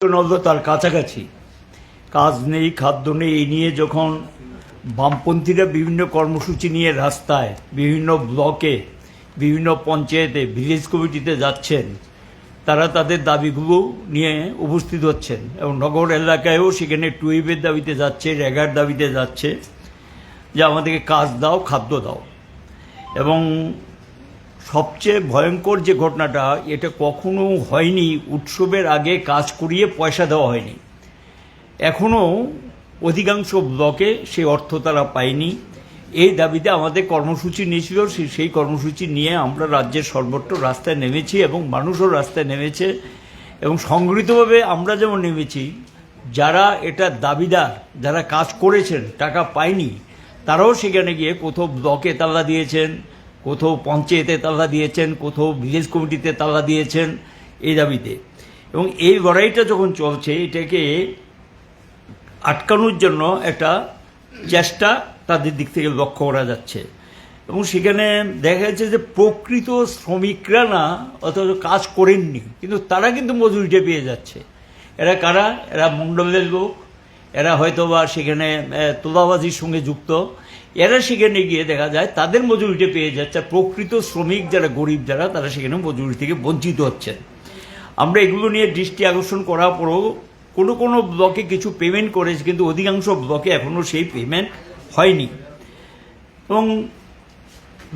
নজর তার কাছাকাছি কাজ নেই, খাদ্য নেই, এই নিয়ে যখন বামপন্থীরা বিভিন্ন কর্মসূচি নিয়ে রাস্তায়, বিভিন্ন ব্লকে, বিভিন্ন পঞ্চায়েতে, ভিলেজ কমিটিতে যাচ্ছেন, তারা তাদের দাবিগুলো নিয়ে উপস্থিত হচ্ছেন এবং নগর এলাকায়ও সেখানে টুইবের দাবিতে যাচ্ছে, রেগার দাবিতে যাচ্ছে যে আমাদেরকে কাজ দাও, খাদ্য দাও। এবং সবচেয়ে ভয়ঙ্কর যে ঘটনাটা, এটা কখনো হয়নি উৎসবের আগে কাজ করিয়ে পয়সা দেওয়া হয়নি। এখনও অধিকাংশ ব্লকে সেই অর্থ তারা পায়নি। এই দাবিতে আমাদের কর্মসূচি নিয়েছিল, সেই কর্মসূচি নিয়ে আমরা রাজ্যের সর্বত্র রাস্তায় নেমেছি এবং মানুষও রাস্তায় নেমেছে। এবং সংগঠিতভাবে আমরা যেমন নেমেছি, যারা এটা দাবিদার, যারা কাজ করেছেন টাকা পায়নি, তারাও সেখানে গিয়ে কোথাও ব্লকে তালা দিয়েছেন, কোথাও পঞ্চায়েতে তালা দিয়েছেন, কোথাও ভিলেজ কমিটিতে তালা দিয়েছেন এই দাবিতে। এবং এই লড়াইটা যখন চলছে, এটাকে আটকানোর জন্য একটা চেষ্টা তাদের দিক থেকে লক্ষ্য করা যাচ্ছে। এবং সেখানে দেখা যাচ্ছে যে প্রকৃত শ্রমিকরা না অথচ কাজ করেননি, কিন্তু তারা কিন্তু মজুরিটা পেয়ে যাচ্ছে। এরা কারা? এরা মণ্ডলের লোক, এরা হয়তো বা সেখানে তোলাবাজির সঙ্গে যুক্ত। এরা সেখানে গিয়ে দেখা যায় তাদের মজুরিটা পেয়ে যাচ্ছে। প্রকৃত শ্রমিক যারা, গরিব যারা, তারা সেখানে মজুরি থেকে বঞ্চিত হচ্ছেন। আমরা এগুলো নিয়ে দৃষ্টি আকর্ষণ করার পরও কোনো কোনো ব্লকে কিছু পেমেন্ট করেছে, কিন্তু অধিকাংশ ব্লকে এখনও সেই পেমেন্ট হয়নি। এবং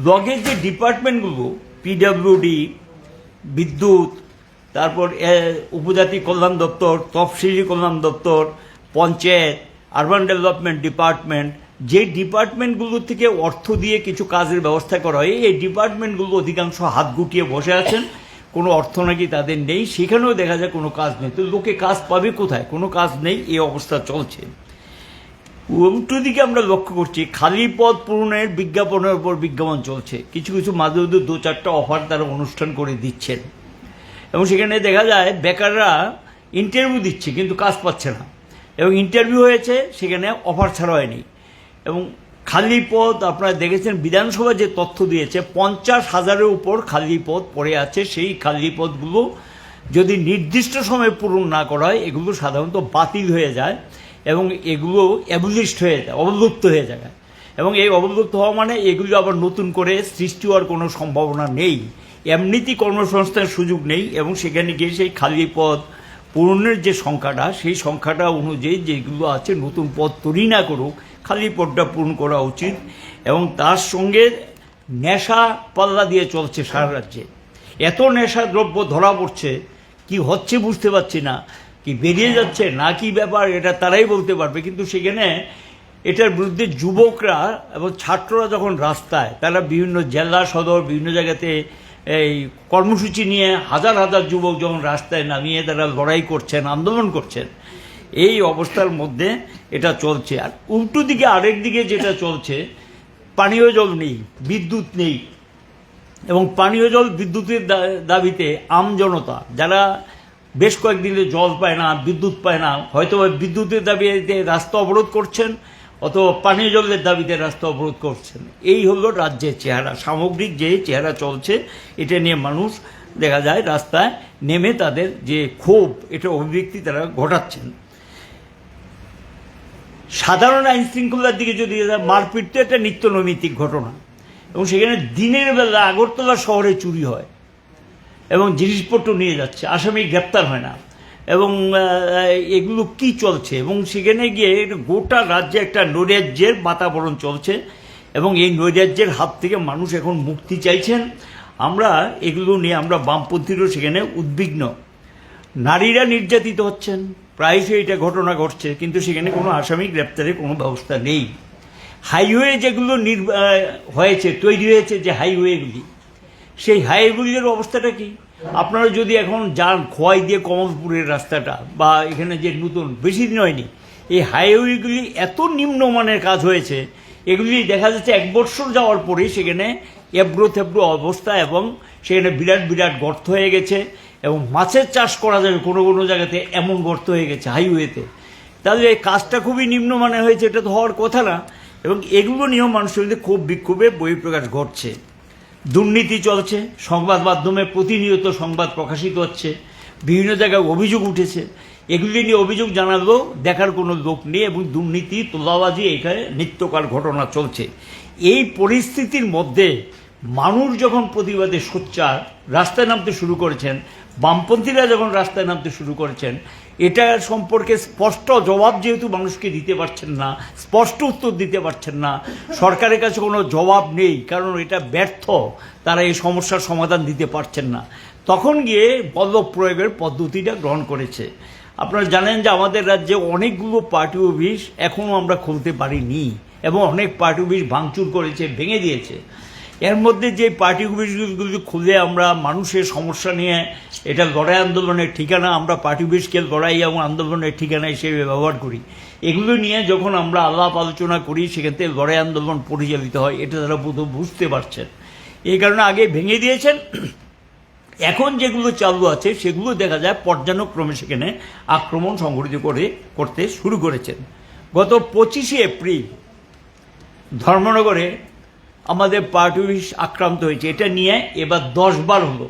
ব্লকের যে ডিপার্টমেন্টগুলো, পিডব্লিউডি, বিদ্যুৎ, তারপর উপজাতি কল্যাণ দপ্তর, তফসিলি কল্যাণ দপ্তর, পঞ্চায়েত, আরবান ডেভেলপমেন্ট ডিপার্টমেন্ট, যে ডিপার্টমেন্টগুলো থেকে অর্থ দিয়ে কিছু কাজের ব্যবস্থা করা হয়, এই ডিপার্টমেন্টগুলো অধিকাংশ হাত গুটিয়ে বসে আছেন। কোনো অর্থ নাকি তাদের নেই, সেখানেও দেখা যায় কোনো কাজ নেই। তো লোকে কাজ পাবে কোথায়? কোনো কাজ নেই, এই অবস্থা চলছে। উল্টো দিকে আমরা লক্ষ্য করছি খালি পদ পূরণের বিজ্ঞাপনের উপর বিজ্ঞাপন চলছে। কিছু কিছু মাঝে মধ্যে 2-4টা অফার তারা অনুষ্ঠান করে দিচ্ছেন এবং সেখানে দেখা যায় বেকাররা ইন্টারভিউ দিচ্ছে কিন্তু কাজ পাচ্ছে না। এবং ইন্টারভিউ হয়েছে, সেখানে অফার ছাড়া হয়নি। এবং খালি পদ আপনারা দেখেছেন, বিধানসভা যে তথ্য দিয়েছে, 50,000-এর উপর খালি পদ পড়ে আছে। সেই খালি পদগুলো যদি নির্দিষ্ট সময়ে পূরণ না করা হয়, এগুলো সাধারণত বাতিল হয়ে যায় এবং এগুলো অ্যাবলিশড হয়ে যায়, অবলুপ্ত হয়ে যায়। এবং এই অবলুপ্ত হওয়া মানে এগুলো আবার নতুন করে সৃষ্টি হওয়ার কোনো সম্ভাবনা নেই। এমনিতেই কর্মসংস্থানের সুযোগ নেই। এবং সেখানে গিয়ে সেই খালি পদ পূরণের যে সংখ্যাটা, সেই সংখ্যাটা অনুযায়ী যেগুলো আছে নতুন পদ তৈরি না করুক, খালি পদটা পূরণ করা উচিত। এবং তার সঙ্গে নেশা পাল্লা দিয়ে চলছে সারা রাজ্যে। এত নেশা দ্রব্য ধরা পড়ছে, কি হচ্ছে বুঝতে পারছি না। কি বেরিয়ে যাচ্ছে না কি ব্যাপার, এটা তারাই বলতে পারবে। কিন্তু সেখানে এটার বিরুদ্ধে যুবকরা এবং ছাত্ররা যখন রাস্তায়, তারা বিভিন্ন জেলা সদর, বিভিন্ন জায়গাতে এই কর্মসূচি নিয়ে হাজার হাজার যুবক যখন রাস্তায় নামিয়ে তারা লড়াই করছেন, আন্দোলন করছেন, এই অবস্থার মধ্যে এটা চলছে। আর উল্টো দিকে আরেক দিকে যেটা চলছে, পানীয় জল নেই, বিদ্যুৎ নেই। এবং পানীয় জল, বিদ্যুতের দাবিতে আমজনতা যারা বেশ কয়েকদিনে জল পায় না, বিদ্যুৎ পায় না, হয়তো বিদ্যুতের দাবিতে রাস্তা অবরোধ করছেন, অথবা পানীয় জলের দাবিতে রাস্তা অবরোধ করছেন। এই হলো রাজ্যের চেহারা, সামগ্রিক যে চেহারা চলছে। এটা নিয়ে মানুষ দেখা যায় রাস্তায় নেমে তাদের যে ক্ষোভ, এটা অভিব্যক্তি তারা ঘটাচ্ছেন। সাধারণ আইন শৃঙ্খলার দিকে যদি মারপিট, তো একটা নিত্য নৈমিত্তিক ঘটনা। এবং সেখানে দিনের বেলা আগরতলা শহরে চুরি হয় এবং জিনিসপত্র নিয়ে যাচ্ছে, আসামি গ্রেপ্তার হয় না। এবং এগুলো কি চলছে? এবং সেখানে গিয়ে গোটা রাজ্যে একটা নৈরাজ্যের বাতাবরণ চলছে এবং এই নৈরাজ্যের হাত থেকে মানুষ এখন মুক্তি চাইছেন। আমরা এগুলো নিয়ে, আমরা বামপন্থীরও সেখানে উদ্বিগ্ন। নারীরা নির্যাতিত হচ্ছেন, প্রায়শই এটা ঘটনা ঘটছে, কিন্তু সেখানে কোনো আসামি গ্রেপ্তারের কোনো ব্যবস্থা নেই। হাইওয়ে যেগুলো হয়েছে, তৈরি হয়েছে যে হাইওয়েগুলি, সেই হাইওয়েগুলির অবস্থাটা কি? আপনারা যদি এখন যান খোয়াই দিয়ে কমলপুরের রাস্তাটা, বা এখানে যে নতুন, বেশি দিন হয়নি, এই হাইওয়েগুলি এত নিম্নমানের কাজ হয়েছে, এগুলি দেখা যাচ্ছে 1 বছর যাওয়ার পরে সেখানে এবড়ো থেবড়ো অবস্থা এবং সেখানে বিরাট বিরাট গর্ত হয়ে গেছে। এবং মাছের চাষ করা যাবে কোনো কোনো জায়গাতে, এমন গর্ত হয়ে গেছে হাইওয়েতে। তাহলে এই কাজটা খুবই নিম্নমানের হয়েছে, এটা তো হওয়ার কথা না। এবং এগুলো নিয়েও মানুষের মধ্যে খুব বিক্ষোভে বহিঃপ্রকাশ ঘটছে। দুর্নীতি চলছে, সংবাদ মাধ্যমে প্রতিনিয়ত সংবাদ প্রকাশিত হচ্ছে, বিভিন্ন জায়গায় অভিযোগ উঠেছে। এগুলি নিয়ে অভিযোগ জানালেও দেখার কোনো লোক নেই এবং দুর্নীতি তোলাবাজি এখানে নিত্যকার ঘটনা চলছে। এই পরিস্থিতির মধ্যে মানুষ যখন প্রতিবাদে সোচ্চার রাস্তায় নামতে শুরু করেছেন, বামপন্থীরা যখন রাস্তায় নামতে শুরু করেছেন, এটা সম্পর্কে স্পষ্ট জবাব যেহেতু মানুষকে দিতে পারছেন না, স্পষ্ট উত্তর দিতে পারছেন না, সরকারের কাছে কোনো জবাব নেই, কারণ এটা ব্যর্থ, তারা এই সমস্যার সমাধান দিতে পারছেন না, তখন গিয়ে বল প্রয়োগের পদ্ধতিটা গ্রহণ করেছে। আপনারা জানেন যে আমাদের রাজ্যে অনেকগুলো পার্টি অফিস এখনও আমরা খুলতে পারিনি এবং অনেক পার্টি অফিস ভাঙচুর করেছে, ভেঙে দিয়েছে। এর মধ্যে যে পার্টি অফিসগুলি খুলে আমরা মানুষের সমস্যা নিয়ে এটা লড়াই আন্দোলনের ঠিকানা, আমরা পার্টি অফিসকে লড়াই এবং আন্দোলনের ঠিকানা হিসেবে ব্যবহার করি, এগুলো নিয়ে যখন আমরা আলাপ আলোচনা করি সেখান থেকে লড়াই আন্দোলন পরিচালিত হয়, এটা তারা বুঝতে পারছেন। এই কারণে আগে ভেঙে দিয়েছেন। এখন যেগুলো চালু আছে সেগুলো দেখা যায় পর্যায়ক্রমে সেখানে আক্রমণ সংঘটিত করতে শুরু করেছেন। গত 25শে এপ্রিল ধর্মনগরে আমাদের পার্টি অফিস আক্রান্ত হয়েছে, এটা নিয়ে এবার 10 বার হলো।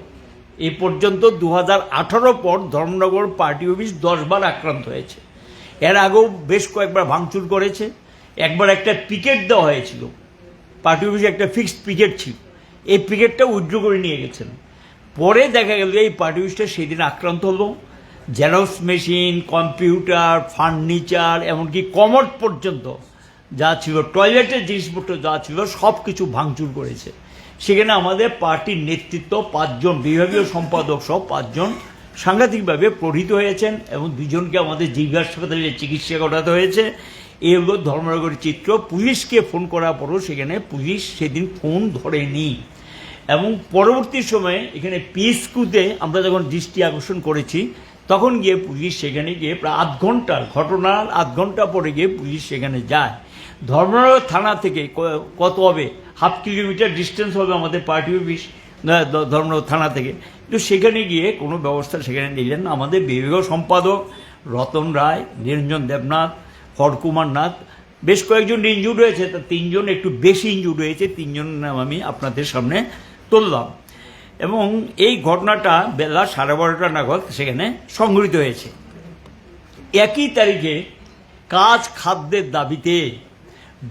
এ পর্যন্ত 2018 পর ধর্মনগর পার্টি অফিস 10 বার আক্রান্ত হয়েছে। এর আগেও বেশ কয়েকবার ভাঙচুর করেছে। একবার একটা পিকেট দেওয়া হয়েছিল, পার্টি অফিসে একটা ফিক্সড পিকেট ছিল, এই পিকেটটা উইথড্র করে নিয়ে গেছেন। পরে দেখা গেল এই পার্টি অফিসটা সেদিন আক্রান্ত হলো, জেরক্স মেশিন, কম্পিউটার, ফার্নিচার, এমনকি কমোড পর্যন্ত যা ছিল, টয়লেটের জিনিসপত্র যা ছিল সব কিছু ভাঙচুর করেছে। সেখানে আমাদের পার্টির নেতৃত্ব 5 জন, বিভাগীয় সম্পাদক সহ 5 জন সাংঘাতিকভাবে প্রহৃত হয়েছেন এবং 2 জনকে আমাদের জিজ্ঞাসা হাসপাতালে চিকিৎসা করাতে হয়েছে। এই হলো ধর্মনগরের চিত্র। পুলিশকে ফোন করার পরও সেখানে পুলিশ সেদিন ফোন ধরেনি এবং পরবর্তী সময়ে এখানে পিএসকিউতে আমরা যখন দৃষ্টি আকর্ষণ করেছি তখন গিয়ে পুলিশ সেখানে গিয়ে প্রায় ঘটনার আধ ঘন্টা পরে গিয়ে পুলিশ সেখানে যায়। ধর্মনগর থানা থেকে কত হবে, 1/2 কিলোমিটার ডিস্টেন্স হবে আমাদের পার্টি অফিস ধর্মনগর থানা থেকে, কিন্তু সেখানে গিয়ে কোনো ব্যবস্থা সেখানে নিলেন না। আমাদের বিভাগীয় সম্পাদক রতন রায়, নিরঞ্জন দেবনাথ, হরকুমার নাথ, বেশ কয়েকজন ইনজুর্ড হয়েছে, তা 3 জন একটু বেশি ইনজুর্ড হয়েছে, 3 জনের নাম আমি আপনাদের সামনে তুললাম। এবং এই ঘটনাটা বেলা 12:30 নাগাদ সেখানে সংঘটিত হয়েছে। একই তারিখে কাজ খাদ্যের দাবিতে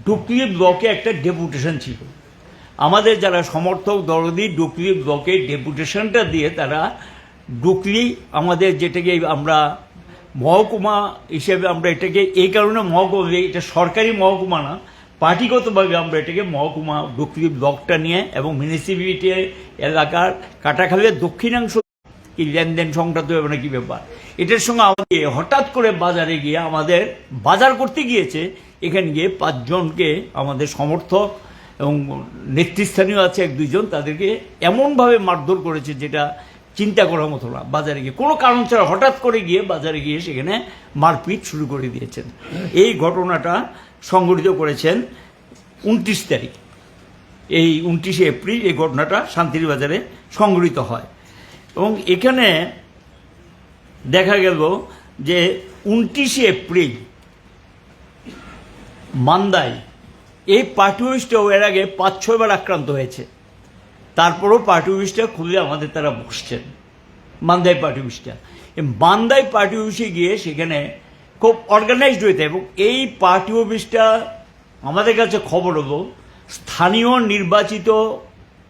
ডুকলি ব্লকে একটা ডেপুটেশন ছিল। আমাদের যারা সমর্থক দরদি ডুকলি ব্লকে ডেপুটেশনটা দিয়ে তারা ডুকলি আমাদের যেটাকে আমরা মহকুমা হিসেবে আমরা এটাকে এই কারণে মহকুমা, এটা সরকারি মহকুমা না, পার্টিগতভাবে আমরা এটাকে মহকুমা ডুকলি ব্লকটা নিয়ে এবং মিউনিসিপ্যালিটি এলাকার কাটাখালের দক্ষিণাংশ কি লেনদেন সংক্রান্ত হবে না কি ব্যাপার, এটার সঙ্গে আমাকে হঠাৎ করে বাজারে গিয়ে আমাদের বাজার করতে গিয়েছে, এখানে গিয়ে 5 জনকে আমাদের সমর্থক এবং নেতৃস্থানীয় আছে 1-2 জন, তাদেরকে এমনভাবে মারধর করেছে যেটা চিন্তা করার মতো না। বাজারে গিয়ে কোনো কারণ ছাড়া হঠাৎ করে গিয়ে বাজারে গিয়ে সেখানে মারপিট শুরু করে দিয়েছেন। এই ঘটনাটা সংঘটিত করেছেন 29 তারিখ, এই 29শে এপ্রিল এই ঘটনাটা শান্তির বাজারে সংঘটিত হয়। এবং এখানে দেখা গেল যে 29শে এপ্রিল মান্দায় এই পার্টি অফিসটাও এর আগে 5-6 বার আক্রান্ত হয়েছে, তারপরও পার্টি অফিসটা খুলে আমাদের তারা বসছেন। মান্দাই পার্টি অফিসটা, মান্দাই পার্টি অফিসে গিয়ে সেখানে খুব অর্গানাইজড হয়েছে এবং এই পার্টি অফিসটা আমাদের কাছে খবর হলো স্থানীয় নির্বাচিত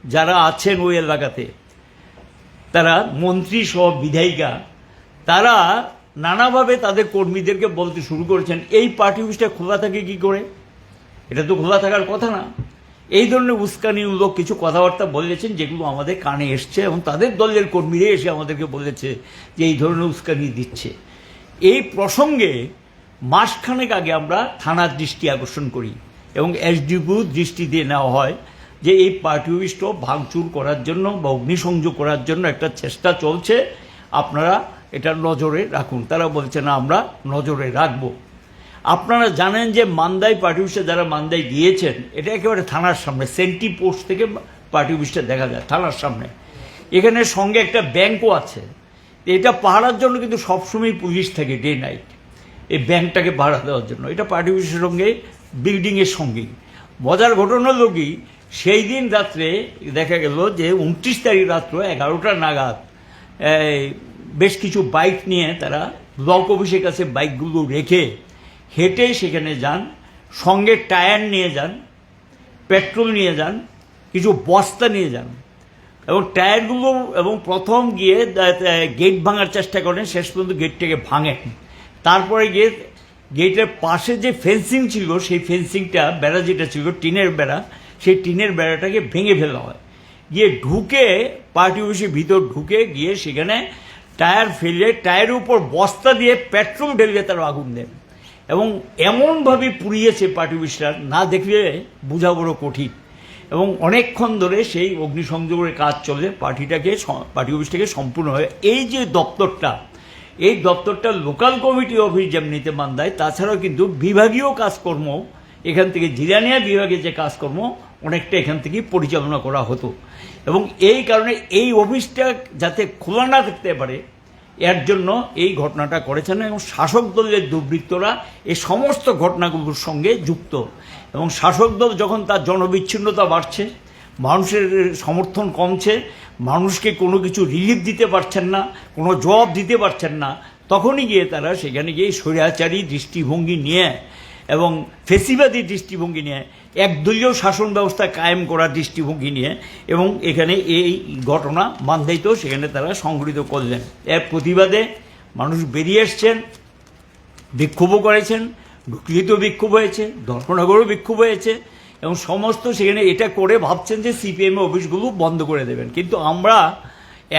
যারা আছেন ওই এলাকাতে, তারা মন্ত্রী সহ বিধায়িকা, তারা নানাভাবে তাদের কর্মীদেরকে বলতে শুরু করেছেন এই পার্টি অফিসটা খোলা থাকে কি করে, এটা তো খোলা থাকার কথা না। এই ধরনের উস্কানিমূলক কিছু কথাবার্তা বলেছেন যেগুলো আমাদের কানে এসছে এবং তাদের দলের কর্মীরা এসে আমাদেরকে বলেছে যে এই ধরনের উস্কানি দিচ্ছে। এই প্রসঙ্গে মাসখানেক আগে আমরা থানার দৃষ্টি আকর্ষণ করি এবং এসডিপিও দৃষ্টি দিয়ে নেওয়া হয় যে এই পার্টি অফিসটা ভাঙচুর করার জন্য বা অগ্নিসংযোগ করার জন্য একটা চেষ্টা চলছে, আপনারা এটা নজরে রাখুন। তারা বলছে না, আমরা নজরে রাখবো। আপনারা জানেন যে মান্দাই পার্টি অফিসে যারা মান্দাই গিয়েছেন, এটা একেবারে থানার সামনে, সেন্টি পোস্ট থেকে পার্টি অফিসটা দেখা যায় থানার সামনে। এখানে সঙ্গে একটা ব্যাংকও আছে, এটা পাহারার জন্য কিন্তু সবসময় পুলিশ থাকে ডে নাইট, এই ব্যাংকটাকে পাহারা দেওয়ার জন্য। এটা পার্টি অফিসের সঙ্গে বিল্ডিংয়ের সঙ্গেই। মজার ঘটনা হলো কি, সেই দিন রাত্রে দেখা গেল যে 29 তারিখ রাত্র 11টা নাগাদ বেশ কিছু বাইক নিয়ে তারা ব্লক অফিসের কাছে বাইকগুলো রেখে হেঁটে সেখানে যান, সঙ্গে টায়ার নিয়ে যান, পেট্রোল নিয়ে যান, কিছু বস্তা নিয়ে যান এবং টায়ারগুলো এবং প্রথম গিয়ে গেট ভাঙার চেষ্টা করেন, শেষ পর্যন্ত গেটটাকে ভাঙেন। তারপরে গিয়ে গেটের পাশে যে ফেন্সিং ছিল সেই ফেন্সিংটা, বেড়া যেটা ছিল টিনের বেড়া, সেই টিনের বেড়াটাকে ভেঙে ফেলা হয়। গিয়ে ঢুকে পার্টি অফিসের ভিতর ঢুকে গিয়ে সেখানে টায়ার ফেলে টায়ারের উপর বস্তা দিয়ে পেট্রোল ঢেলে তারা আগুন দেন এবং এমনভাবে পুড়িয়েছে পার্টি অফিসটা, না দেখলে বোঝা বড় কঠিন। এবং অনেকক্ষণ ধরে সেই অগ্নিসংযোগের কাজ চলে, পার্টি অফিসটাকে সম্পূর্ণ হয়ে এই যে দপ্তরটা, এই দপ্তরটা লোকাল কমিটি অফিস যেমনিতে মান্দায়, তাছাড়াও কিন্তু বিভাগীয় কাজকর্ম এখান থেকে জিরানিয়া বিভাগে যে কাজকর্ম অনেকটা এখান থেকে পরিচালনা করা হতো। এবং এই কারণে এই অফিসটা যাতে খোলা না থাকতে পারে এর জন্য এই ঘটনাটা করেছেন এবং শাসক দলের দুর্বৃত্তরা এই সমস্ত ঘটনাগুলোর সঙ্গে যুক্ত। এবং শাসক দল যখন তার জনবিচ্ছিন্নতা বাড়ছে, মানুষের সমর্থন কমছে, মানুষকে কোনো কিছু রিলিফ দিতে পারছেন না, কোনো জবাব দিতে পারছেন না, তখনই গিয়ে তারা সেখানে গিয়ে স্বৈরাচারী দৃষ্টিভঙ্গি নিয়ে এবং ফেসিবাদী দৃষ্টিভঙ্গি নিয়ে, একদলীয় শাসন ব্যবস্থা কায়েম করার দৃষ্টিভঙ্গি নিয়ে এবং এখানে এই ঘটনা মান্দাইতেও সেখানে তারা সংঘটিত করলেন। এর প্রতিবাদে মানুষ বেরিয়ে এসছেন, বিক্ষোভও করেছেন, ঢুকলিতেও বিক্ষোভ হয়েছে, ধর্মনগরেও বিক্ষোভ হয়েছে এবং সমস্ত সেখানে এটা করে ভাবছেন যে সিপিএম অফিসগুলো বন্ধ করে দেবেন। কিন্তু আমরা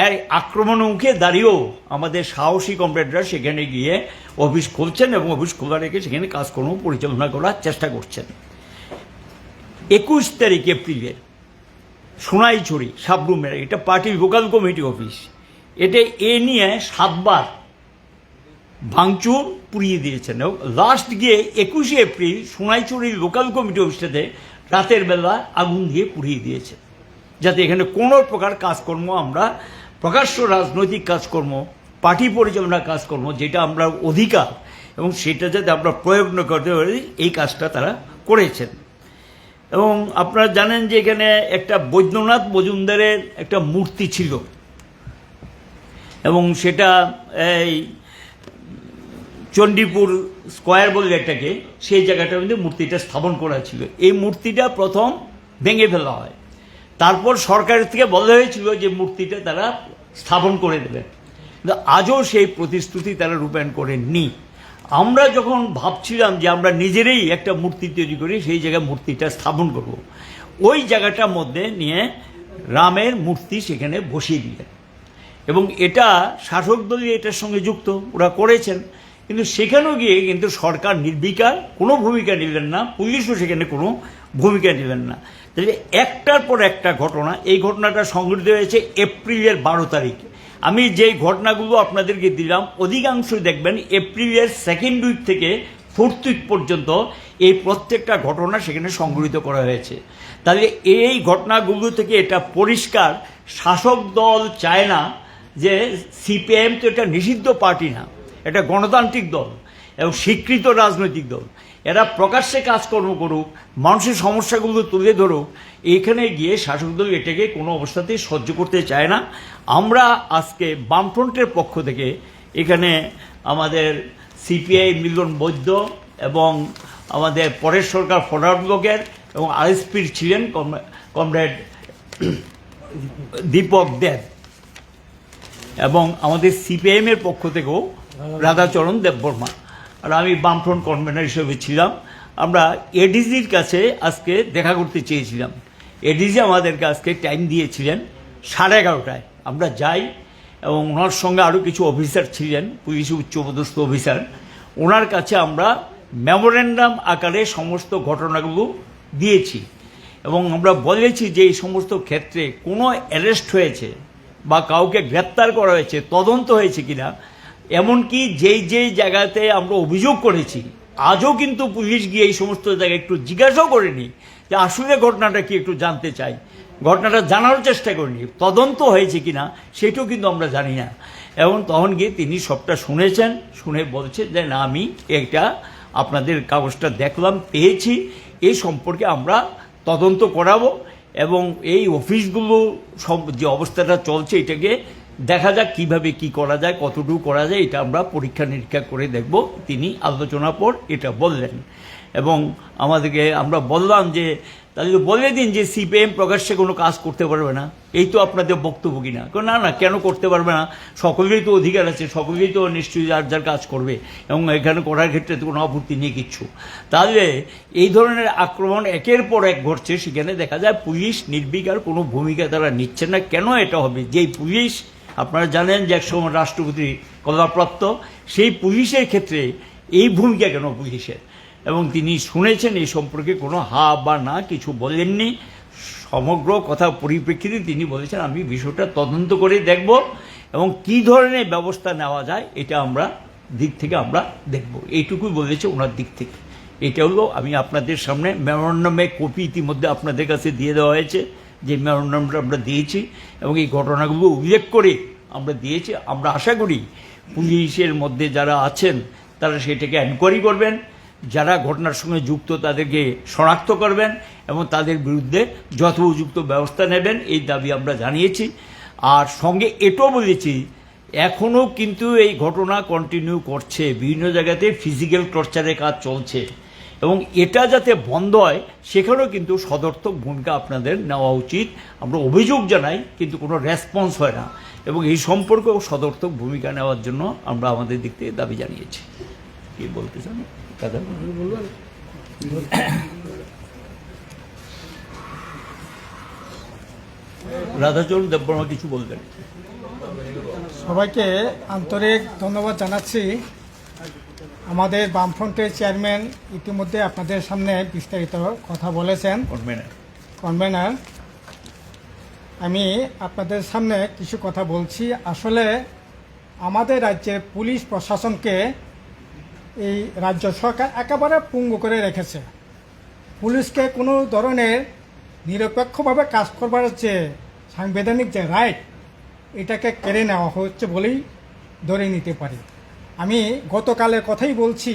এর আক্রমণের মুখে দাঁড়িয়েও আমাদের সাহসী কমরেডরা সেখানে গিয়ে অফিস খুলছেন এবং অফিস খোলা রেখে সেখানে কাজকর্ম পরিচালনা করার চেষ্টা করছেন। 21 তারিখ এপ্রিলের সোনাইছড়ি সাবরুমের এটা পার্টির লোকাল কমিটি অফিস, এটা এ নিয়ে 7 বার ভাঙচুর পুড়িয়ে দিয়েছেন এবং লাস্ট গিয়ে 21 এপ্রিল সোনাইছড়ির লোকাল কমিটি অফিসটাতে রাতের বেলা আগুন দিয়ে পুড়িয়ে দিয়েছে, যাতে এখানে কোনো প্রকার কাজকর্ম আমরা প্রকাশ্য রাজনৈতিক কাজকর্ম, পার্টি পরিচালনার কাজকর্ম যেটা আমরা অধিকার এবং সেটা যাতে আমরা প্রয়োগ না করতে পারি, এই কাজটা তারা করেছেন। এবং আপনারা জানেন যে এখানে একটা বৈদ্যনাথ মজুমদারের একটা মূর্তি ছিল এবং সেটা এই চণ্ডীপুর স্কোয়ার বলে এটাকে, সেই জায়গাটার মধ্যে মূর্তিটা স্থাপন করা ছিল। এই মূর্তিটা প্রথম ভেঙে ফেলা হয়, তারপর সরকারের থেকে বলা হয়েছিল যে মূর্তিটা তারা স্থাপন করে দেবে, কিন্তু আজও সেই প্রতিশ্রুতি তারা রূপায়ণ করেননি। আমরা যখন ভাবছিলাম যে আমরা নিজেরাই একটা মূর্তি তৈরি করি, সেই জায়গায় মূর্তিটা স্থাপন করব, ওই জায়গাটার মধ্যে নিয়ে রামের মূর্তি সেখানে বসিয়ে দিলেন এবং এটা শাসক দলই এটার সঙ্গে যুক্ত, ওরা করেছেন। কিন্তু সেখানেও গিয়ে কিন্তু সরকার নির্বিকার, কোনো ভূমিকা নিলেন না, পুলিশও সেখানে কোনো ভূমিকা নিলেন না। তাহলে একটার পর একটা ঘটনা, এই ঘটনাটা সংঘটিত হয়েছে এপ্রিলের 12 তারিখ। আমি যেই ঘটনাগুলো আপনাদেরকে দিলাম অধিকাংশ দেখবেন এপ্রিলের 2nd উইক থেকে 4th উইক পর্যন্ত এই প্রত্যেকটা ঘটনা সেখানে সংঘটিত করা হয়েছে। তাহলে এই ঘটনাগুলো থেকে এটা পরিষ্কার, শাসক দল চায় না যে সিপিএম তো এটা নিষিদ্ধ পার্টি না, এটা গণতান্ত্রিক দল এবং স্বীকৃত রাজনৈতিক দল, এরা প্রকাশ্যে কাজকর্ম করুক, মানুষের সমস্যাগুলো তুলে ধরুক, এখানে গিয়ে শাসক দল এটাকে কোনো অবস্থাতেই সহ্য করতে চায় না। আমরা আজকে বামফ্রন্টের পক্ষ থেকে এখানে আমাদের সিপিআই মিলন বৈদ্য এবং আমাদের পরেশ সরকার ফরওয়ার্ড ব্লকের এবং আরএসপির ছিলেন কমরেড দীপক দেব এবং আমাদের সিপিআইএমের পক্ষ থেকেও রাধাচরণ দেববর্মা, আর আমি বামফ্রন্ট কনভেনার হিসেবে ছিলাম। আমরা এডিজির কাছে আজকে দেখা করতে চেয়েছিলাম, এডিজি আমাদেরকে আজকে টাইম দিয়েছিলেন 11:30টায়। আমরা যাই এবং ওনার সঙ্গে আরও কিছু অফিসার ছিলেন, পুলিশ উচ্চপদস্থ অফিসার, ওনার কাছে আমরা মেমোরেন্ডাম আকারে সমস্ত ঘটনাগুলো দিয়েছি এবং আমরা বলেছি যে এই সমস্ত ক্ষেত্রে কোনো অ্যারেস্ট হয়েছে বা কাউকে গ্রেপ্তার করা হয়েছে, তদন্ত হয়েছে কিনা, এমনকি যেই জায়গাতে আমরা অভিযোগ করেছি আজও কিন্তু পুলিশ গিয়ে এই সমস্ত জায়গায় একটু জিজ্ঞাসাও করেনি যে আসলে ঘটনাটা কি, একটু জানতে চাই, ঘটনাটা জানার চেষ্টা করিনি, তদন্ত হয়েছে কিনা সেটাও কিন্তু আমরা জানি না। এবং তখন গিয়ে তিনি সবটা শুনেছেন, শুনে বলছে যে না, আমি এটা আপনাদের কাগজটা দেখলাম, পেয়েছি, এই সম্পর্কে আমরা তদন্ত করাবো এবং এই অফিসগুলো যে অবস্থাটা চলছে এটাকে দেখা যাক কিভাবে কি করা যায়, কতটুকু করা যায়, এটা আমরা পরীক্ষা নিরীক্ষা করে দেখব। তিনি আলোচনা পর এটা বললেন এবং আমাদেরকে আমরা বললাম যে তাহলে বলে দিন যে সিপিএম প্রকাশ্যে কোনো কাজ করতে পারবে না, এই তো আপনাদের বক্তব্য কিনা। না না, কেন করতে পারবে না, সকলেরই তো অধিকার আছে, সকলেই তো নিশ্চয়ই যার যার কাজ করবে এবং এখানে করার ক্ষেত্রে তো কোনো আপত্তি নেই কিচ্ছু। তাহলে এই ধরনের আক্রমণ একের পর এক ঘটছে, সেখানে দেখা যায় পুলিশ নির্বিকার কোনো ভূমিকা তারা নিচ্ছে না। কেন এটা হবে? যেই পুলিশ আপনারা জানেন যে একসময় রাষ্ট্রপতি কলাপ্রাপ্ত, সেই পুলিশের ক্ষেত্রে এই ভূমিকা কেন পুলিশের? এবং তিনি শুনেছেন এই সম্পর্কে কোনো হা বা না কিছু বলেননি। সমগ্র কথা পরিপ্রেক্ষিতে তিনি বলেছেন আমি বিষয়টা তদন্ত করে দেখব এবং কি ধরনের ব্যবস্থা নেওয়া যায় এটা আমরা দিক থেকে আমরা দেখব, এইটুকুই বলেছে ওনার দিক থেকে। এটা হলো আমি আপনাদের সামনে মেমোরান্ডামে কপি ইতিমধ্যে আপনাদের কাছে দিয়ে দেওয়া হয়েছে, যে মেমোরান্ডামটা আমরা দিয়েছি এবং এই ঘটনাগুলো উল্লেখ করে আমরা দিয়েছি। আমরা আশা করি পুলিশের মধ্যে যারা আছেন তারা সেটাকে এনকোয়ারি করবেন, যারা ঘটনার সঙ্গে যুক্ত তাদেরকে শনাক্ত করবেন এবং তাদের বিরুদ্ধে যথোপযুক্ত ব্যবস্থা নেবেন, এই দাবি আমরা জানিয়েছি। আর সঙ্গে এটাও বলেছি এখনও কিন্তু এই ঘটনা কন্টিনিউ করছে, বিভিন্ন জায়গাতে ফিজিক্যাল টর্চারের কাজ চলছে এবং এটা যাতে বন্ধ হয় সেখানেও কিন্তু সদর্থক ভূমিকা আপনাদের নেওয়া উচিত। আমরা অভিযোগ জানাই কিন্তু কোনো রেসপন্স হয় না এবং এই সম্পর্কেও সদর্থক ভূমিকা নেওয়ার জন্য আমরা আমাদের দিক থেকে দাবি জানিয়েছি। কি বলতে চান দাদা? রাধাচরণ দেববর্মা কিছু বলবেন? সবাইকে আন্তরিক ধন্যবাদ জানাচ্ছি। আমাদের বামফ্রন্টের চেয়ারম্যান ইতিমধ্যে আপনাদের সামনে বিস্তারিত কথা বলেছেন, কনভেনার। আমি আপনাদের সামনে কিছু কথা বলছি। আসলে আমাদের রাজ্যের পুলিশ প্রশাসনকে এই রাজ্য সরকার একেবারে পঙ্গু করে রেখেছে। পুলিশকে কোনো ধরনের নিরপেক্ষভাবে কাজ করবার যে সাংবিধানিক যে রাইট, এটাকে কেড়ে নেওয়া হচ্ছে বলেই ধরে নিতে পারি। আমি গতকালের কথাই বলছি।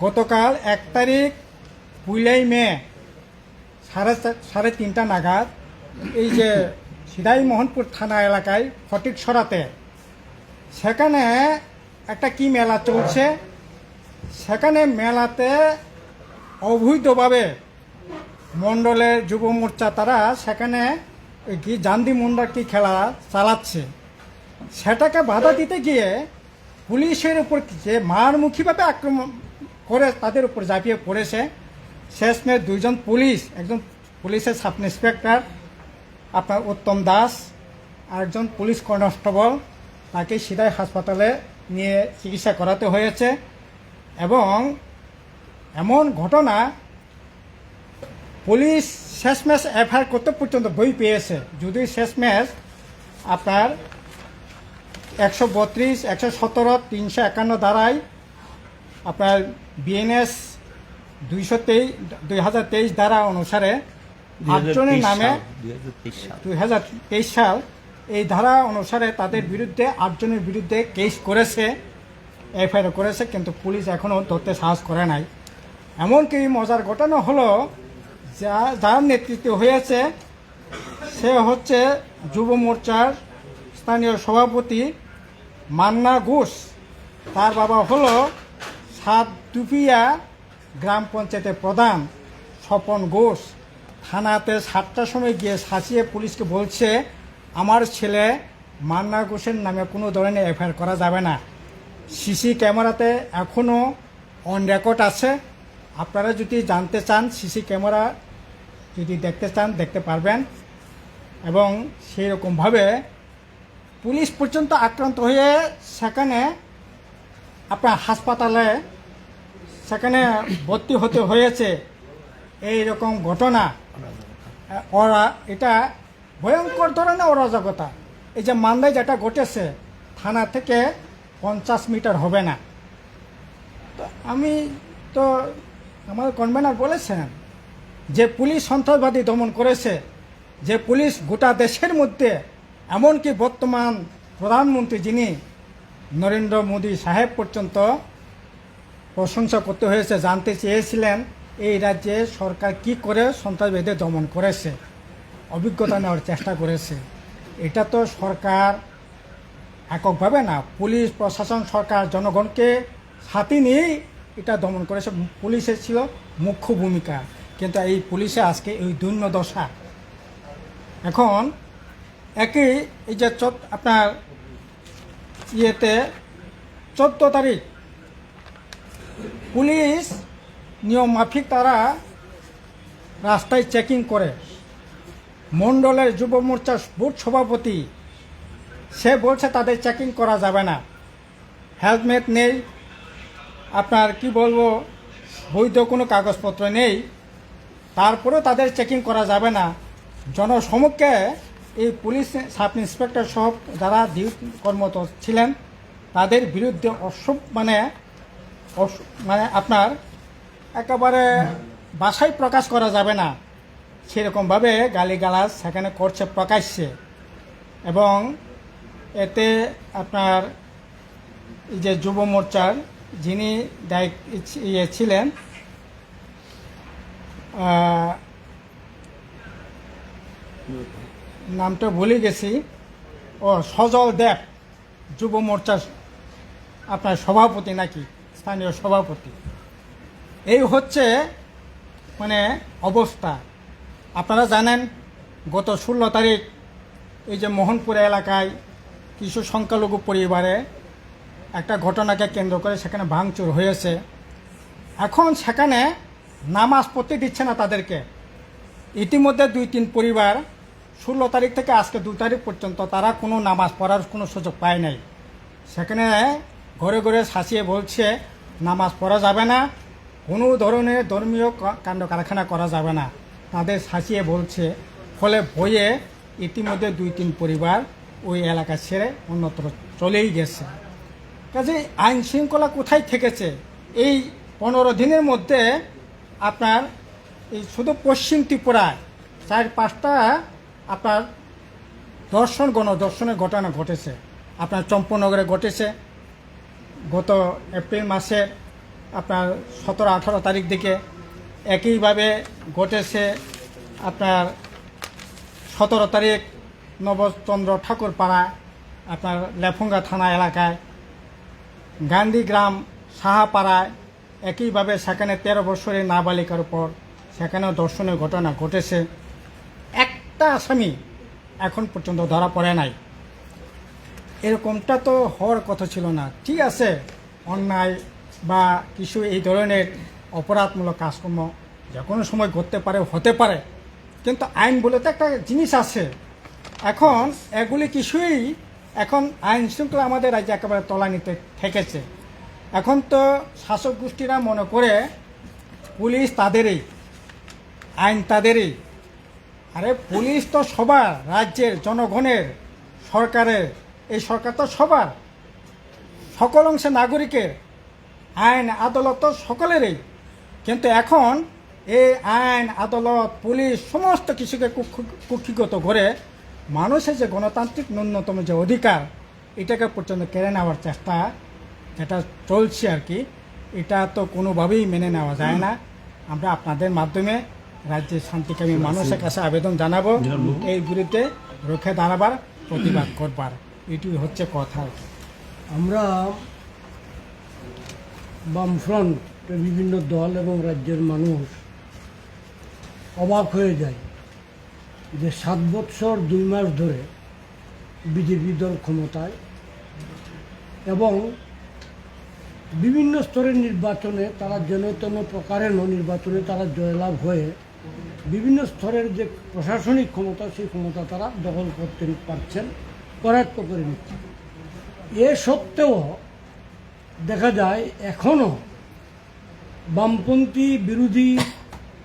গতকাল 1 তারিখ 1 মে 3:30 নাগাদ এই যে সিরাইমোহনপুর থানা এলাকায় ফটিকছড়াতে সেখানে একটা কি মেলা চলছে, সেখানে মেলাতে অবৈধভাবে মণ্ডলের যুব মোর্চা তারা সেখানে কি জান্দি মুন্ডা কি খেলা চালাচ্ছে, সেটাকে বাধা দিতে গিয়ে পুলিশের উপর যে মারমুখীভাবে আক্রমণ করে তাদের উপর ঝাঁপিয়ে পড়েছে। শেষমেশ 2 জন পুলিশ, একজন পুলিশের সাব ইন্সপেক্টর আপনার উত্তম দাস আর একজন পুলিশ কনস্টেবল, তাকে সিধাই হাসপাতালে নিয়ে চিকিৎসা করাতে হয়েছে। এবং এমন ঘটনা, পুলিশ শেষমেশ এফআইআর করতে পর্যন্ত বই পেয়েছে, যদি শেষমেশ আপনার 132, 117, 351 ধারায় আপনার বিএনএস 2023 ধারা অনুসারে 8 জনের নামে 2023 সাল এই ধারা অনুসারে তাদের বিরুদ্ধে 8 জনের বিরুদ্ধে কেস করেছে, এফআইআর করেছে, কিন্তু পুলিশ এখনও ধরতে সাহস করে নাই। এমনকি মজার ঘটনা হলো যার নেতৃত্বে হয়েছে সে হচ্ছে যুব মোর্চার স্থানীয় সভাপতি মান্না ঘোষ, তার বাবা হলো সাতদুপিয়া গ্রাম পঞ্চায়েতের প্রধান স্বপন ঘোষ। থানাতে 7টার সময় গিয়ে শাসিয়ে পুলিশকে বলছে আমার ছেলে মান্না ঘোষের নামে কোনো ধরনের এফআইআর করা যাবে না। সিসি ক্যামেরাতে এখনও অন রেকর্ড আছে। আপনারা যদি জানতে চান, সিসি ক্যামেরা যদি দেখতে চান দেখতে পারবেন। এবং সেই রকমভাবে পুলিশ পর্যন্ত আক্রান্ত হয়ে সেখানে আপনার হাসপাতালে সেখানে ভর্তি হতে হয়েছে। এই রকম ঘটনা ওরা, এটা ভয়ঙ্কর ধরনের অরাজকতা। এই যে মান্দায় যেটা ঘটেছে, থানা থেকে 50 মিটার হবে না। তো আমি তো আমার কনভেনার বলেছেন যে পুলিশ সন্ত্রাসবাদী দমন করেছে, যে পুলিশ গোটা দেশের মধ্যে, এমনকি বর্তমান প্রধানমন্ত্রী যিনি নরেন্দ্র মোদী সাহেব পর্যন্ত প্রশংসা করতে হয়েছে, জানতে চেয়েছিলেন এই রাজ্যে সরকার কি করে সন্ত্রাসবাদীদের দমন করেছে, অভিজ্ঞতা নেওয়ার চেষ্টা করেছে। এটা তো সরকার এককভাবে না, পুলিশ প্রশাসন সরকার জনগণকে সাথে নিয়েই এটা দমন করেছে। পুলিশের ছিল মুখ্য ভূমিকা, কিন্তু এই পুলিশে আজকে এই দৈন্য দশা। এখন একই এই যে আপনার ইয়েতে 14 তারিখ পুলিশ নিয়ম মাফিক তারা রাস্তায় চেকিং করে। মণ্ডলের যুব মোর্চার বুথ সভাপতি সে বলছে তাদের চেকিং করা যাবে না, হেলমেট নেই, আপনার কি বলবো, বৈধ কোনো কাগজপত্র নেই, তারপরেও তাদের চেকিং করা যাবে না। জনসমক্ষে এই পুলিশ সাব ইন্সপেক্টর সহ যারা কর্মরত ছিলেন তাদের বিরুদ্ধে মানে আপনার একেবারে ভাষায় প্রকাশ করা যাবে না সেরকমভাবে গালিগালাজ সেখানে করছে প্রকাশ্যে। এবং এতে আপনার এই যে যুব মোর্চার যিনি ছিলেন নামটা ভুলে গেছি, সজল দেব, যুব মোর্চার আপনার সভাপতি নাকি স্থানীয় সভাপতি। এই হচ্ছে মানে অবস্থা। আপনারা জানেন গত 16 তারিখ এই যে মোহনপুর এলাকায় কিছু সংখ্যালঘু পরিবারে একটা ঘটনাকে কেন্দ্র করে সেখানে ভাঙচুর হয়েছে। এখন সেখানে নামাজ পড়তে দিচ্ছে না তাদেরকে। ইতিমধ্যে 2-3 পরিবার 16 তারিখ থেকে আজকে 2 তারিখ পর্যন্ত তারা কোনো নামাজ পড়ার কোনো সুযোগ পায় নাই। সেখানে ঘরে ঘরে শাসিয়ে বলছে নামাজ পড়া যাবে না, কোনো ধরনের ধর্মীয় কাণ্ড কারখানা করা যাবে না, তাদের শাসিয়ে বলছে। ফলে ভয়ে ইতিমধ্যে 2-3 পরিবার ওই এলাকা ছেড়ে অন্যত্র চলেই গেছে। কাজে আইন শৃঙ্খলা কোথায় থেকেছে? এই 15 দিনের মধ্যে আপনার এই শুধু পশ্চিম ত্রিপুরায় 4-5টা আপনার গণধর্ষণের ঘটনা ঘটেছে। আপনার চম্পনগরে ঘটেছে গত এপ্রিল মাসের আপনার 17-18 তারিখ দিকে। একইভাবে ঘটেছে আপনার 17 তারিখ নবচন্দ্র ঠাকুর পাড়ায় আপনার লেফুঙ্গা থানা এলাকায়, গান্ধীগ্রাম সাহাপাড়ায় একইভাবে সেখানে 13 বছরের নাবালিকার উপর সেখানেও ধর্ষণের ঘটনা ঘটেছে। একটা আসামি এখন পর্যন্ত ধরা পড়ে নাই। এরকমটা তো হওয়ার কথা ছিল না। ঠিক আছে, অন্যায় বা কিছু এই ধরনের অপরাধমূলক কাজকর্ম যে কোনো সময় ঘটতে পারে, হতে পারে, কিন্তু আইন বলে তো একটা জিনিস আছে। এখন এগুলি কিছুই এখন আইন শৃঙ্খলা আমাদের রাজ্যে একেবারে তলানিতে ঠেকেছে। এখন তো শাসক গোষ্ঠীরা মনে করে পুলিশ তাদেরই, আইন তাদেরই। আরে পুলিশ তো সবার, রাজ্যের, জনগণের, সরকারের। এই সরকার তো সবার, সকল অংশে নাগরিকের। আইন আদালত তো সকলেরই। কিন্তু এখন এই আইন আদালত পুলিশ সমস্ত কিছুকে কুক্ষিগত করে মানুষের যে গণতান্ত্রিক ন্যূনতম যে অধিকার এটাকে পর্যন্ত কেড়ে নেওয়ার চেষ্টা যেটা চলছে আর কি, এটা তো কোনোভাবেই মেনে নেওয়া যায় না। আমরা আপনাদের মাধ্যমে রাজ্যের শান্তিকামী মানুষের কাছে আবেদন জানাবো এই বিরুদ্ধে রুখে দাঁড়াবার, প্রতিবাদ করবার। এটি হচ্ছে কথা। আমরা বামফ্রন্ট বিভিন্ন দল এবং রাজ্যের মানুষ অবাক হয়ে যায় যে 7 বৎসর 2 মাস ধরে বিজেপি দল ক্ষমতায় এবং বিভিন্ন স্তরের নির্বাচনে তারা যেন তেন প্রকারেণ নির্বাচনে তারা জয়লাভ হয়ে বিভিন্ন স্তরের যে প্রশাসনিক ক্ষমতা সেই ক্ষমতা তারা দখল করতে পারছেন, করায়ত্ত করে নিচ্ছে। এ সত্ত্বেও দেখা যায় এখনও বামপন্থী বিরোধী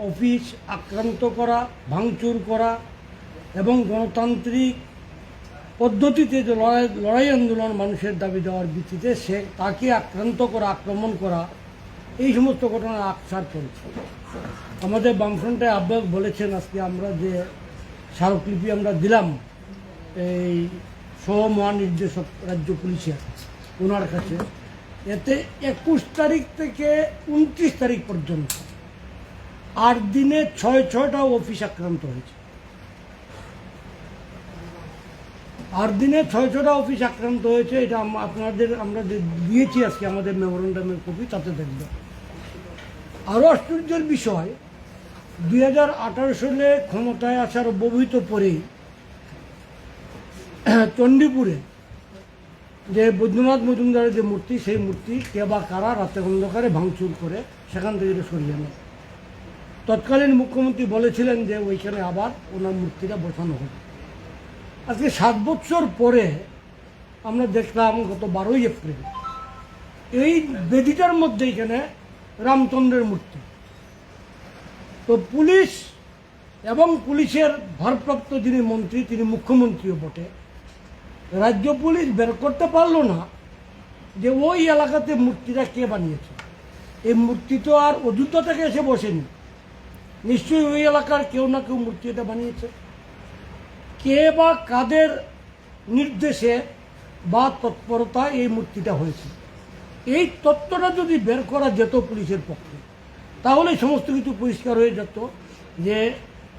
অফিস আক্রান্ত করা, ভাঙচুর করা এবং গণতান্ত্রিক পদ্ধতিতে যে লড়াই আন্দোলন মানুষের দাবি দেওয়ার ভিত্তিতে তাকে আক্রান্ত করা, আক্রমণ করা, এই সমস্ত ঘটনা আকসার চলছে। আমাদের বামফ্রন্টের আহ্বায়ক বলেছেন আজকে আমরা যে স্মারকলিপি আমরা দিলাম এই সহ মহানির্দেশক রাজ্য পুলিশের ওনার কাছে, এতে 21 তারিখ থেকে 29 তারিখ পর্যন্ত 8 দিনে 6টা অফিস আক্রান্ত হয়েছে। আর দিনে 600টা অফিস আক্রান্ত হয়েছে, এটা আমরা দিয়েছি আজকে আমাদের মেমোরেন্ডামের কপি, তাতে দেখবেন। আরও আশ্চর্যের বিষয়, 2018 সালে ক্ষমতায় আসার অব্যবহিত পরেই চণ্ডীপুরে যে বৈদ্যনাথ মজুমদারের যে মূর্তি, সেই মূর্তি কে বা কারা রাতে অন্ধকারে ভাঙচুর করে সেখান থেকে এটা সরিয়ে নেয়। তৎকালীন মুখ্যমন্ত্রী বলেছিলেন যে ওইখানে আবার ওনার মূর্তিটা বসানো হবে। আজকে 7 বছর পরে আমরা দেখলাম গত 12ই এপ্রিল এই বেদিটার মধ্যে এখানে রামচন্দ্রের মূর্তি। তো পুলিশ এবং পুলিশের ভারপ্রাপ্ত যিনি মন্ত্রী, তিনি মুখ্যমন্ত্রীও বটে, রাজ্য পুলিশ বের করতে পারলো না যে ওই এলাকাতে মূর্তিটা কে বানিয়েছে। এই মূর্তি তো আর অযোধ্যা থেকে এসে বসেনি, নিশ্চয়ই ওই এলাকার কেউ না কেউ মূর্তি এটা বানিয়েছে। কে বা কাদের নির্দেশে বা তৎপরতায় এই মূর্তিটা হয়েছে, এই তত্ত্বটা যদি বের করা যেত পুলিশের পক্ষে, তাহলে সমস্ত কিছু পরিষ্কার হয়ে যেত যে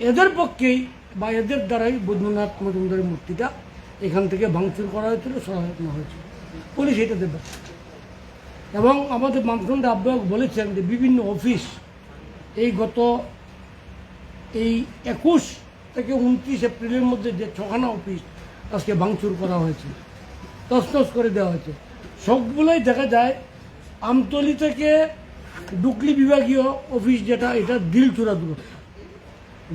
এদের পক্ষেই বা এদের দ্বারাই বৈদ্যনাথ মজুমদারের মূর্তিটা এখান থেকে ভাঙচুর করা হয়েছিল, সহায়তা হয়েছিল। পুলিশ এটা দেবে। এবং আমাদের বামফ্রন্ট আহ্বায়ক বলেছেন যে বিভিন্ন অফিস এই গত 21 থেকে 29 এপ্রিলের মধ্যে যে 6খানা অফিস আজকে ভাঙচুর করা হয়েছে, তছনছ করে দেওয়া হয়েছে, সবগুলোই দেখা যায় আমতলী থেকে ডুকলি বিভাগীয় অফিস যেটা, এটা দিলচূড়া দূরত্ব,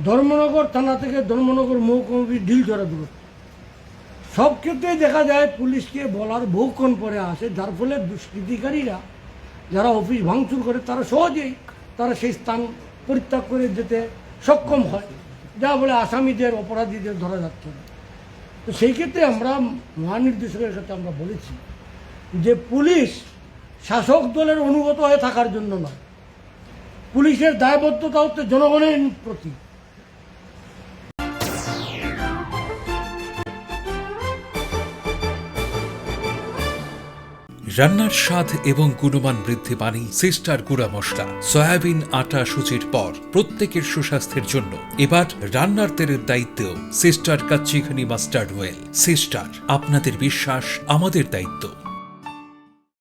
ধর্মনগর থানা থেকে ধর্মনগর মহকুমা অফিস দিলচূড়া দূরত্ব। সব ক্ষেত্রেই দেখা যায় পুলিশকে বলার বহুক্ষণ পরে আসে, যার ফলে দুষ্কৃতিকারীরা যারা অফিস ভাঙচুর করে তারা সহজেই সেই স্থান পরিত্যাগ করে যেতে সক্ষম হয়, যা বলে আসামিদের, অপরাধীদের ধরা যাচ্ছে না। তো সেই ক্ষেত্রে আমরা মহানির্দেশকের সাথে আমরা বলেছি যে পুলিশ শাসক দলের অনুগত হয়ে থাকার জন্য নয়, পুলিশের দায়বদ্ধতা হচ্ছে জনগণের প্রতি। রান্নার স্বাদ এবং গুণমান বৃদ্ধি পানি সিস্টার গুঁড়া মশলা। সয়াবিন আটা সুচির পর প্রত্যেকের সুস্বাস্থ্যের জন্য এবার রান্নার তেলের দায়িত্বেও sister kachi ghani mustard oil. Sister, আপনাদের বিশ্বাস আমাদের দায়িত্ব।